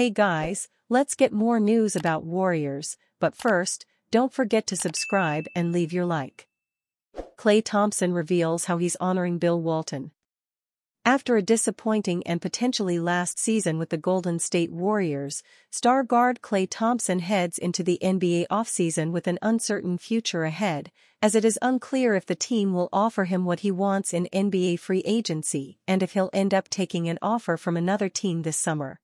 Hey guys, let's get more news about Warriors, but first, don't forget to subscribe and leave your like. Klay Thompson reveals how he's honoring Bill Walton. After a disappointing and potentially last season with the Golden State Warriors, star guard Klay Thompson heads into the NBA offseason with an uncertain future ahead, as it is unclear if the team will offer him what he wants in NBA free agency and if he'll end up taking an offer from another team this summer.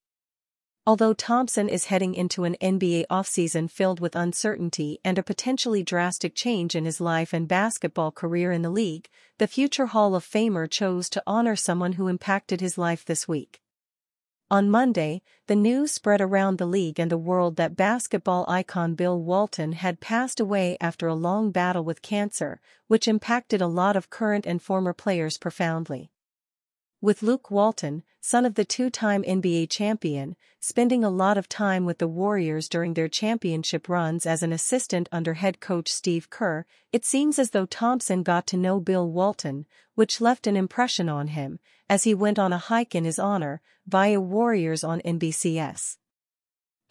Although Thompson is heading into an NBA offseason filled with uncertainty and a potentially drastic change in his life and basketball career in the league, the future Hall of Famer chose to honor someone who impacted his life this week. On Monday, the news spread around the league and the world that basketball icon Bill Walton had passed away after a long battle with cancer, which impacted a lot of current and former players profoundly. With Luke Walton, son of the two-time NBA champion, spending a lot of time with the Warriors during their championship runs as an assistant under head coach Steve Kerr, it seems as though Thompson got to know Bill Walton, which left an impression on him, as he went on a hike in his honor, via Warriors on NBCS.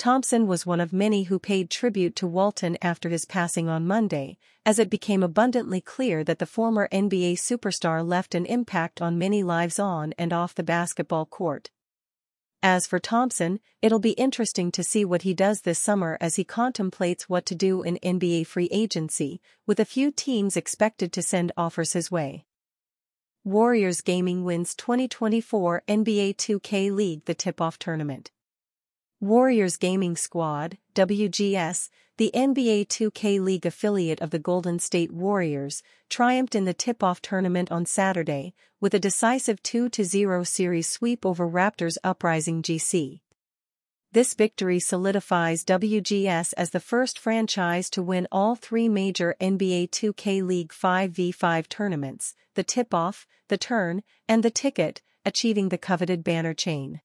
Thompson was one of many who paid tribute to Walton after his passing on Monday, as it became abundantly clear that the former NBA superstar left an impact on many lives on and off the basketball court. As for Thompson, it'll be interesting to see what he does this summer as he contemplates what to do in NBA free agency, with a few teams expected to send offers his way. Warriors Gaming wins 2024 NBA 2K League The Tip-Off Tournament. Warriors Gaming Squad, WGS, the NBA 2K League affiliate of the Golden State Warriors, triumphed in the tip-off tournament on Saturday, with a decisive 2-0 series sweep over Raptors Uprising GC. This victory solidifies WGS as the first franchise to win all three major NBA 2K League 5v5 tournaments, the tip-off, the turn, and the ticket, achieving the coveted banner chain.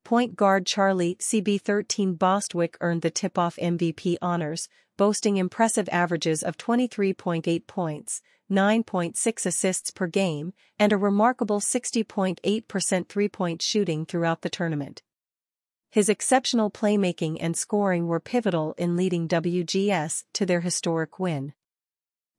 Point guard Charlie CB13 Bostwick earned the tip-off MVP honors, boasting impressive averages of 23.8 points, 9.6 assists per game, and a remarkable 60.8% three-point shooting throughout the tournament. His exceptional playmaking and scoring were pivotal in leading WGS to their historic win.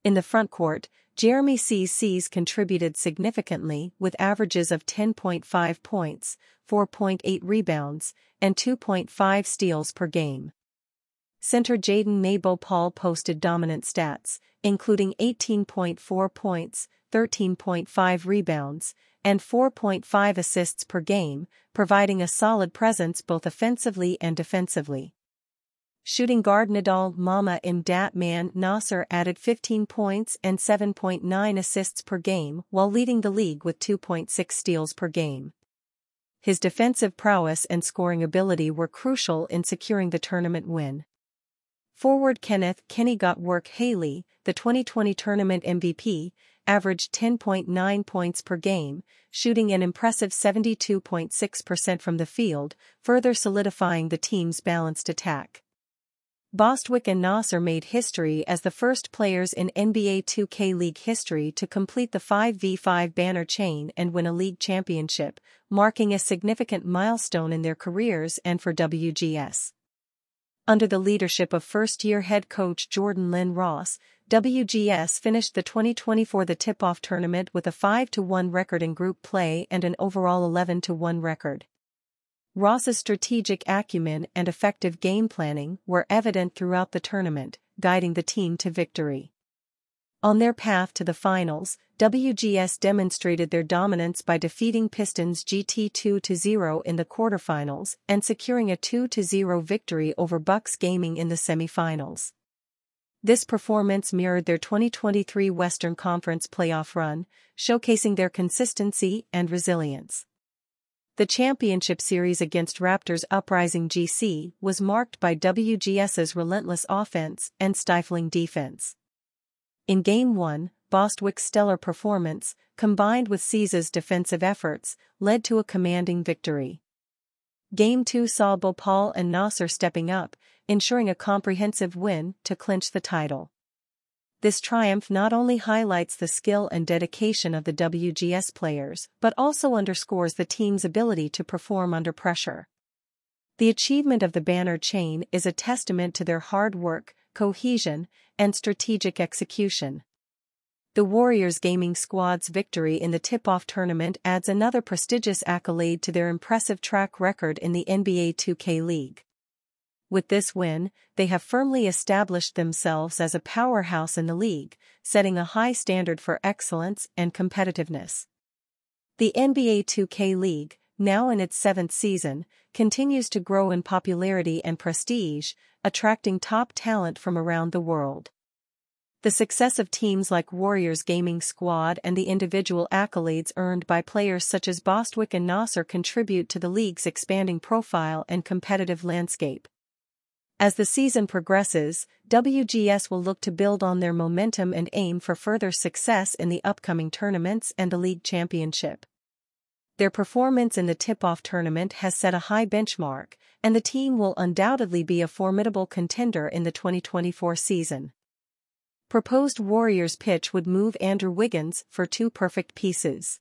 In the frontcourt, Jeremy C's contributed significantly with averages of 10.5 points, 4.8 rebounds, and 2.5 steals per game. Center Jaden Nabo-Paul posted dominant stats, including 18.4 points, 13.5 rebounds, and 4.5 assists per game, providing a solid presence both offensively and defensively. Shooting guard Nadal Mama Imdat Man Nasser added 15 points and 7.9 assists per game while leading the league with 2.6 steals per game. His defensive prowess and scoring ability were crucial in securing the tournament win. Forward Kenny Got Work Haley, the 2020 tournament MVP, averaged 10.9 points per game, shooting an impressive 72.6% from the field, further solidifying the team's balanced attack. Bostwick and Nasser made history as the first players in NBA 2K League history to complete the 5v5 banner chain and win a league championship, marking a significant milestone in their careers and for WGS. Under the leadership of first-year head coach Jordan Lynn Ross, WGS finished the 2024 The Tip-Off Tournament with a 5-1 record in group play and an overall 11-1 record. Ross's strategic acumen and effective game planning were evident throughout the tournament, guiding the team to victory. On their path to the finals, WGS demonstrated their dominance by defeating Pistons GT 2-0 in the quarterfinals and securing a 2-0 victory over Bucks Gaming in the semifinals. This performance mirrored their 2023 Western Conference playoff run, showcasing their consistency and resilience. The championship series against Raptors Uprising GC was marked by WGS's relentless offense and stifling defense. In Game 1, Bostwick's stellar performance, combined with C's defensive efforts, led to a commanding victory. Game 2 saw Bopal and Nasser stepping up, ensuring a comprehensive win to clinch the title. This triumph not only highlights the skill and dedication of the WGS players but also underscores the team's ability to perform under pressure. The achievement of the banner chain is a testament to their hard work, cohesion, and strategic execution. The Warriors gaming squad's victory in the tip-off tournament adds another prestigious accolade to their impressive track record in the NBA 2K League. With this win, they have firmly established themselves as a powerhouse in the league, setting a high standard for excellence and competitiveness. The NBA 2K League, now in its 7th season, continues to grow in popularity and prestige, attracting top talent from around the world. The success of teams like Warriors Gaming Squad and the individual accolades earned by players such as Bostwick and Nasser contribute to the league's expanding profile and competitive landscape. As the season progresses, WGS will look to build on their momentum and aim for further success in the upcoming tournaments and the league championship. Their performance in the tip-off tournament has set a high benchmark, and the team will undoubtedly be a formidable contender in the 2024 season. Proposed Warriors pitch would move Andrew Wiggins for 2 perfect pieces.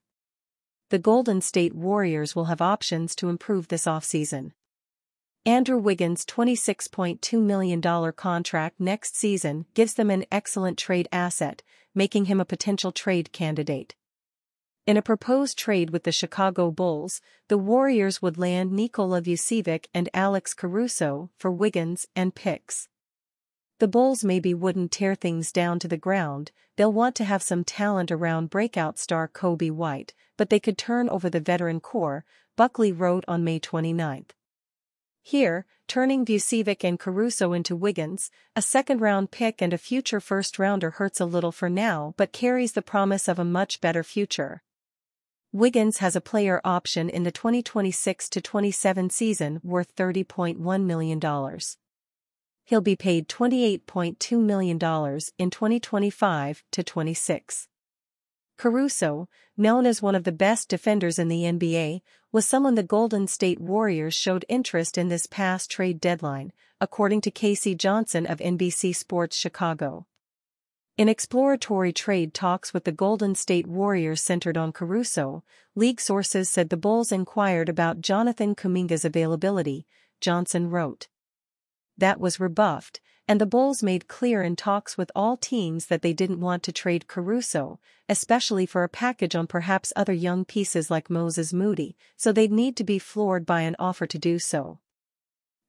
The Golden State Warriors will have options to improve this offseason. Andrew Wiggins' $26.2 million contract next season gives them an excellent trade asset, making him a potential trade candidate. In a proposed trade with the Chicago Bulls, the Warriors would land Nikola Vucevic and Alex Caruso for Wiggins and picks. The Bulls maybe wouldn't tear things down to the ground, they'll want to have some talent around breakout star Kobe White, but they could turn over the veteran core, Buckley wrote on May 29. Here, turning Vucevic and Caruso into Wiggins, a second-round pick and a future first-rounder hurts a little for now but carries the promise of a much better future. Wiggins has a player option in the 2026-27 season worth $30.1 million. He'll be paid $28.2 million in 2025-26. Caruso, known as one of the best defenders in the NBA, was someone the Golden State Warriors showed interest in this past trade deadline, according to Casey Johnson of NBC Sports Chicago. In exploratory trade talks with the Golden State Warriors centered on Caruso, league sources said the Bulls inquired about Jonathan Kuminga's availability, Johnson wrote. That was rebuffed, and the Bulls made clear in talks with all teams that they didn't want to trade Caruso, especially for a package on perhaps other young pieces like Moses Moody, so they'd need to be floored by an offer to do so.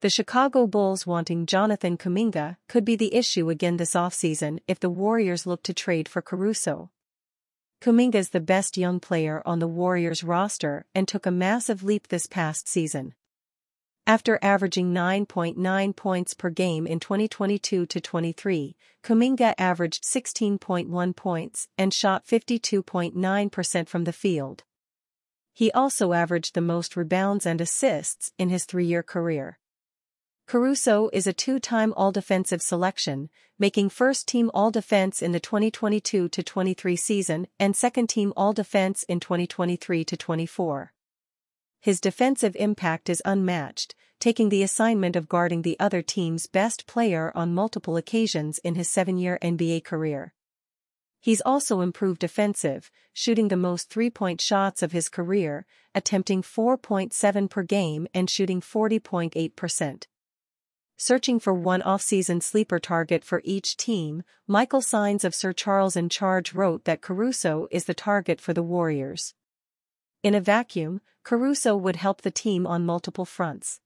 The Chicago Bulls wanting Jonathan Kuminga could be the issue again this offseason if the Warriors look to trade for Caruso. Kuminga's the best young player on the Warriors roster and took a massive leap this past season. After averaging 9.9 points per game in 2022-23, Kuminga averaged 16.1 points and shot 52.9% from the field. He also averaged the most rebounds and assists in his 3-year career. Caruso is a 2-time All-Defensive selection, making first-team All-Defense in the 2022-23 season and second-team All-Defense in 2023-24. His defensive impact is unmatched, taking the assignment of guarding the other team's best player on multiple occasions in his 7-year NBA career. He's also improved defensive, shooting the most three-point shots of his career, attempting 4.7 per game and shooting 40.8%. Searching for one off-season sleeper target for each team, Michael Sines of Sir Charles in Charge wrote that Caruso is the target for the Warriors. In a vacuum, Caruso would help the team on multiple fronts.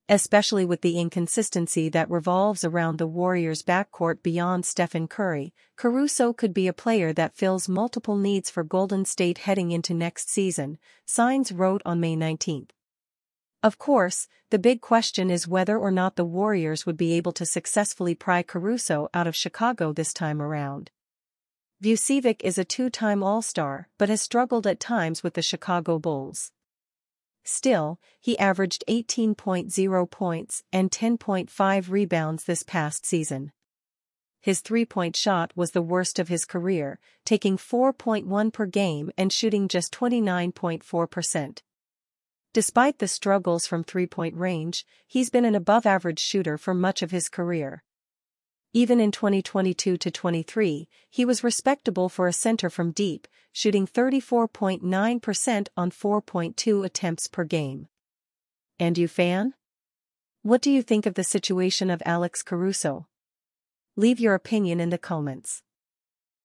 Especially with the inconsistency that revolves around the Warriors' backcourt beyond Stephen Curry, Caruso could be a player that fills multiple needs for Golden State heading into next season, Sines wrote on May 19. Of course, the big question is whether or not the Warriors would be able to successfully pry Caruso out of Chicago this time around. Vucevic is a 2-time All-Star but has struggled at times with the Chicago Bulls. Still, he averaged 18.0 points and 10.5 rebounds this past season. His three-point shot was the worst of his career, taking 4.1 per game and shooting just 29.4%. Despite the struggles from three-point range, he's been an above-average shooter for much of his career. Even in 2022-23, he was respectable for a center from deep, shooting 34.9% on 4.2 attempts per game. And you fan? What do you think of the situation of Alex Caruso? Leave your opinion in the comments.